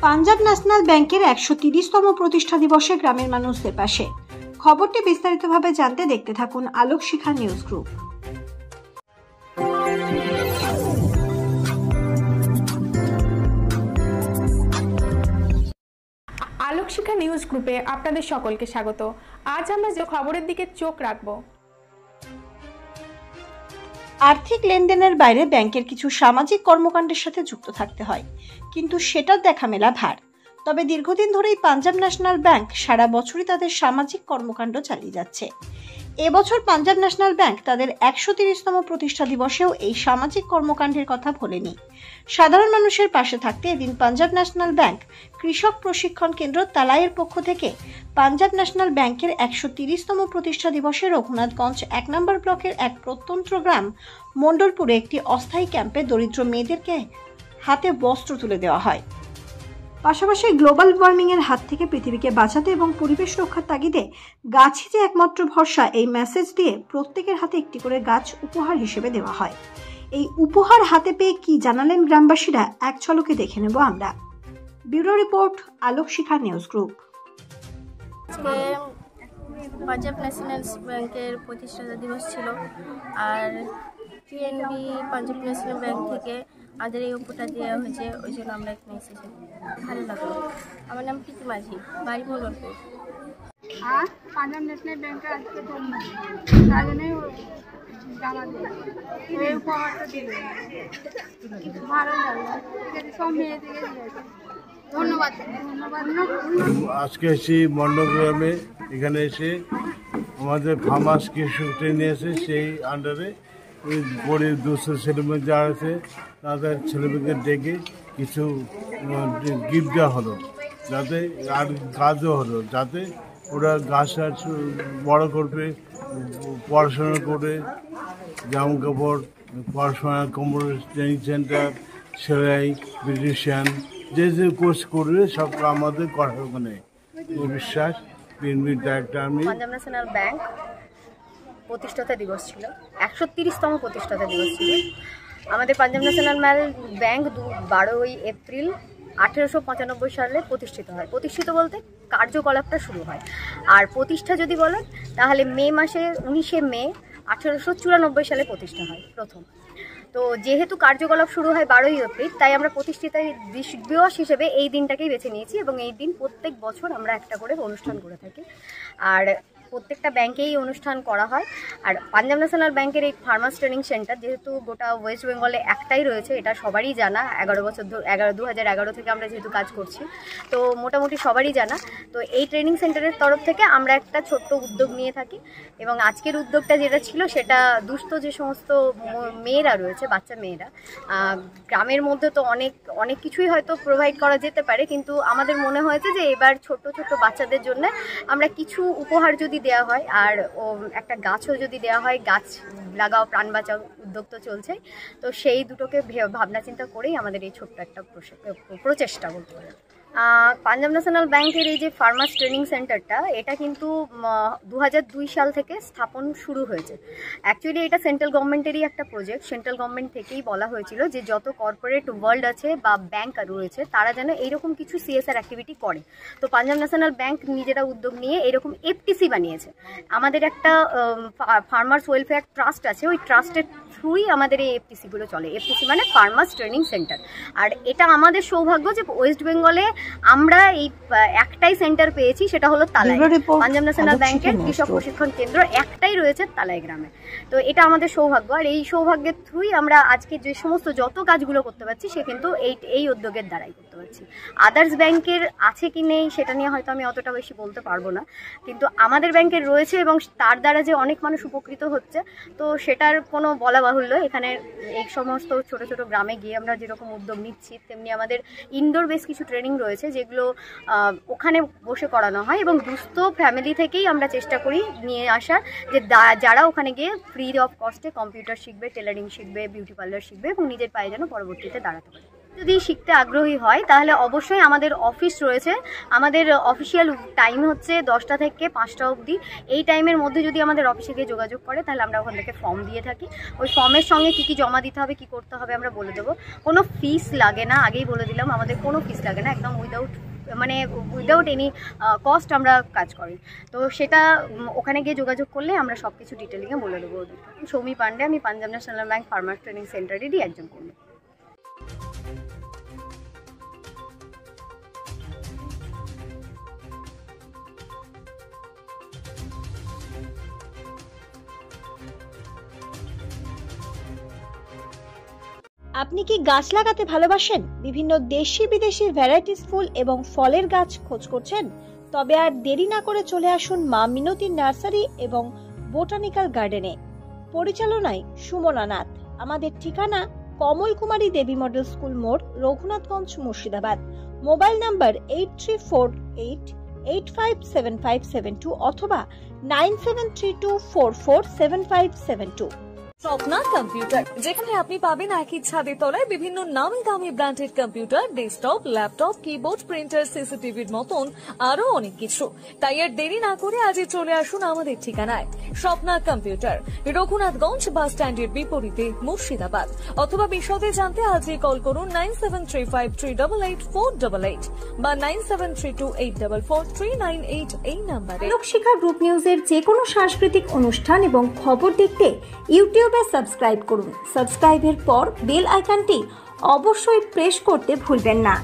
Punjab national ব্যাংকের ১৩০তম প্রতিষ্ঠা দিবসে গ্রামের মানুষদের পাশে। খবরটি বিস্তারিতভাবে জানতে দেখতে থাকুন আলোক শিখা নিউজ গ্রুপ। আলোক শিখা নিউজ গ্রুপে আপনাদের সকলকে স্বাগত। আজ আমরা যে খবরের দিকে চোখ রাখব। আর্থিক লেনদেনের বাইরে ব্যাংকের কিছু সামাজিক কর্মকাণ্ডের সাথে যুক্ত থাকতে হয়, কিন্তু সেটার দেখা মেলা ভার। তবে দীর্ঘদিন ধরেই পাঞ্জাব ন্যাশনাল ব্যাংক সারা বছরই তাদের সামাজিক কর্মকাণ্ড চালিয়ে যাচ্ছে। এবছর পাঞ্জাব ন্যাশনাল ব্যাংক তাদের ১৩০তম প্রতিষ্ঠা দিবসেও এই সামাজিক কর্মকাণ্ডের কথা ভোলেনি। সাধারণ মানুষের পাশে থাকতে এদিন পাঞ্জাব ন্যাশনাল ব্যাংক কৃষক প্রশিক্ষণ কেন্দ্র তালাইয়ের পক্ষ থেকে পাঞ্জাব ন্যাশনাল ব্যাংকের ১৩০তম প্রতিষ্ঠা দিবসে রঘুনাথগঞ্জ ১ নম্বর ব্লকের এক প্রত্যন্ত গ্রাম মণ্ডলপুরে একটি অস্থায়ী ক্যাম্পে দরিদ্র মেয়েদেরকে হাতে বস্ত্র তুলে দেওয়া হয়। পাশাপাশি গ্লোবাল ওয়ার্মিং এর হাত থেকে পৃথিবীকে বাঁচাতে এবং পরিবেশ রক্ষার তাগিদে গাছই যে একমাত্র ভরসা, এই মেসেজ দিয়ে প্রত্যেকের হাতে একটি করে গাছ উপহার হিসেবে দেওয়া হয়। এই উপহার হাতে পেয়ে কি জানালেন গ্রামবাসীরা, এক ঝলকে দেখে নেব আমরা। ব্যুরো রিপোর্ট, আলোক শিখা নিউজ গ্রুপ। পাঞ্জাব ন্যাশনাল ব্যাংকের প্রতিষ্ঠা দিবস ছিল, আর পিএনবি পাঞ্জাব ন্যাশনাল ব্যাংক থেকে আমাদের এই উপহারটা দেওয়া হয়েছে, ওই জন্য আমরা এখানে এসেছি। ভালো লাগলো। আমার নাম প্রীতি মাঝি, বাড়ি মঙ্গলপুর। আর পাঞ্জাব ন্যাশনাল ব্যাংকের আজকে জন্মদিন, তার জন্যই এই উপহারটা দিল। ভালো লাগলো, সব মেয়েদেরকে দিয়েছে। ধন্যবাদ। আজকে এসে মন্ডগ্রামে এখানে এসে আমাদের ফার্মার্স কৃষক ট্রেনে এসে সেই আন্ডারে গরিব দুস্থ ছেলেমেয়ে যারা আছে তাদের ছেলেমেয়েকে ডেকে কিছু গিফট দেওয়া হলো, যাতে আর কাজও হলো, যাতে ওরা গাছ বড় করবে, পড়াশোনা করে জামা কাপড়, পড়াশোনা, কম্পিউটার ট্রেনিং সেন্টার, সেলাই, বিউটিশিয়ান, যে যে কোর্স করবে সব আমাদের করার ওখানে বিশ্বাস। পিএনবির ডাইরেক্টর আমি। পাঞ্জাব ন্যাশনাল ব্যাংক প্রতিষ্ঠাতা দিবস ছিল, ১৩০তম প্রতিষ্ঠাতা দিবস ছিল। আমাদের পাঞ্জাব ন্যাশনাল ব্যাংক 12ই এপ্রিল 1895 সালে প্রতিষ্ঠিত হয়। প্রতিষ্ঠিত বলতে কার্যকলাপটা শুরু হয়। আর প্রতিষ্ঠা যদি বলেন তাহলে মে মাসে 19শে মে 1894 সালে প্রতিষ্ঠা হয় প্রথম। তো যেহেতু কার্যকলাপ শুরু হয় 12ই এপ্রিল, তাই আমরা প্রতিষ্ঠিত দিবস হিসেবে এই দিনটাকেই বেছে নিয়েছি এবং এই দিন প্রত্যেক বছর আমরা একটা করে অনুষ্ঠান করে থাকি। আর প্রত্যেকটা ব্যাংকেই অনুষ্ঠান করা হয়। আর পাঞ্জাব ন্যাশনাল ব্যাংকের এই ফার্মার্স ট্রেনিং সেন্টার যেহেতু গোটা ওয়েস্ট বেঙ্গলে একটাই রয়েছে, এটা সবারই জানা। 2011 থেকে আমরা যেহেতু কাজ করছি, তো মোটামুটি সবারই জানা। তো এই ট্রেনিং সেন্টারের তরফ থেকে আমরা একটা ছোট্ট উদ্যোগ নিয়ে থাকি এবং আজকের উদ্যোগটা যেটা ছিল সেটা দুস্থ যে সমস্ত মেয়েরা রয়েছে, বাচ্চা মেয়েরা, গ্রামের মধ্যে তো অনেক কিছুই হয়তো প্রোভাইড করা যেতে পারে, কিন্তু আমাদের মনে হয়েছে যে এবার ছোট ছোট বাচ্চাদের জন্য আমরা কিছু উপহার যদি দেওয়া হয় আর একটা গাছও যদি দেওয়া হয়, গাছ লাগাও প্রাণ বাঁচাও উদ্যোগ তো চলছে, তো সেই দুটোকে ভাবনা চিন্তা করেই আমাদের এই ছোট্ট একটা প্রচেষ্টা বলতে পারে। পাঞ্জাব ন্যাশনাল ব্যাংকের এই যে ফার্মার্স ট্রেনিং সেন্টারটা, এটা কিন্তু 2002 সাল থেকে স্থাপন শুরু হয়েছে। অ্যাকচুয়ালি এটা সেন্ট্রাল গভর্নমেন্টেরই একটা প্রজেক্ট। সেন্ট্রাল গভর্নমেন্ট থেকেই বলা হয়েছিল যে যত কর্পোরেট ওয়ার্ল্ড আছে বা ব্যাংক রয়েছে তারা যেন এইরকম কিছু সিএসআর অ্যাক্টিভিটি করে। তো পাঞ্জাব ন্যাশনাল ব্যাংক নিজেরা উদ্যোগ নিয়ে এরকম এফটিসি বানিয়েছে। আমাদের একটা ফার্মার্স ওয়েলফেয়ার ট্রাস্ট আছে, ওই ট্রাস্টের থ্রুই আমাদের এই এফটিসিগুলো চলে। এফটিসি মানে ফার্মার্স ট্রেনিং সেন্টার। আর এটা আমাদের সৌভাগ্য যে ওয়েস্ট বেঙ্গলে আমরা এই একটাই সেন্টার পেয়েছি, সেটা হলো তালাই। পাঞ্জাব ন্যাশনাল ব্যাংকের কৃষক প্রশিক্ষণ কেন্দ্র একটাই রয়েছে তালাই গ্রামে। তো এটা আমাদের সৌভাগ্য, আর এই সৌভাগ্যের থ্রুই আমরা আজকে যে সমস্ত যত কাজগুলো করতে পারছি সে কিন্তু এই উদ্যোগের দ্বারাই করতে পারছি। আদার্স ব্যাংকের আছে কি নেই সেটা নিয়ে হয়তো আমি অতটা বেশি বলতে পারবো না, কিন্তু আমাদের ব্যাংকের রয়েছে এবং তার দ্বারা যে অনেক মানুষ উপকৃত হচ্ছে, তো সেটার কোনো বলা বাহুল্য। এখানে এই সমস্ত ছোট ছোট গ্রামে গিয়ে আমরা যেরকম উদ্যোগ নিচ্ছি, তেমনি আমাদের ইনডোর বেশ কিছু ট্রেনিং রয়েছে যেগুলো ওখানে বসে করানো হয় এবং দুস্থ ফ্যামিলি থেকেই আমরা চেষ্টা করি নিয়ে আসার, যে যারা ওখানে গিয়ে ফ্রি অফ কস্টে কম্পিউটার শিখবে, টেলারিং শিখবে, বিউটি পার্লার শিখবে এবং নিজের পায়ে যেন পরবর্তীতে দাঁড়াতে পারে। যদি শিখতে আগ্রহী হয় তাহলে অবশ্যই আমাদের অফিস রয়েছে। আমাদের অফিসিয়াল টাইম হচ্ছে 10টা থেকে 5টা অবধি। এই টাইমের মধ্যে যদি আমাদের অফিসে গিয়ে যোগাযোগ করে তাহলে আমরা ওখান থেকে ফর্ম দিয়ে থাকি। ওই ফর্মের সঙ্গে কী কী জমা দিতে হবে, কী করতে হবে আমরা বলে দেবো। কোনো ফিস লাগে না, আগেই বলে দিলাম, আমাদের কোনো ফিস লাগে না, একদম উইদাউট এনি কস্ট আমরা কাজ করি। তো সেটা ওখানে গিয়ে যোগাযোগ করলে আমরা সব কিছু ডিটেলিংয়ে বলে দেবো ওদেরকে। সৌমি পান্ডে, আমি Punjab National Bank farmer training সেন্টারেরই একজন কর্মী। আপনি কি গাছ লাগাতে ভালোবাসেন? বিভিন্ন দেশি বিদেশি ভ্যারাইটিস ফুল এবং ফলের গাছ খোঁজ করছেন? তবে আর দেরি না করে চলে আসুন মা মিনতি নার্সারি এবং বোটানিক্যাল গার্ডেনে। পরিচালনায় সুমনা নাথ। আমাদের ঠিকানা কমল কুমারী দেবী মডেল স্কুল মোড়, রঘুনাথগঞ্জ, মুর্শিদাবাদ। মোবাইল নাম্বার 8348857572 অথবা 9732447572। স্বপ্না কম্পিউটার, যেখানে আপনি পাবেন একই ছাদের তলায় বিভিন্ন নামি দামি branded computer, desktop, laptop, keyboard, printer, সিসিটিভির মতন আরো অনেক কিছু। তাই আর দেরি না করে আজই চলে আসুন আমাদের ঠিকানায়। স্বপ্না কম্পিউটার, রঘুনাথগঞ্জ বাস স্ট্যান্ডের বিপরীতে, মুর্শিদাবাদ। অথবা বিশদে জানতে আজই কল করুন 9735388488 বা 9732844398 এই নাম্বারে। লোকশিক্ষা গ্রুপ নিউজের যে কোনো সাংস্কৃতিক অনুষ্ঠান এবং খবর দেখতে ইউটিউবে সাবস্ক্রাইব করুন। সাবস্ক্রাইবের পর বেল আইকনটি অবশ্যই প্রেস করতে ভুলবেন না।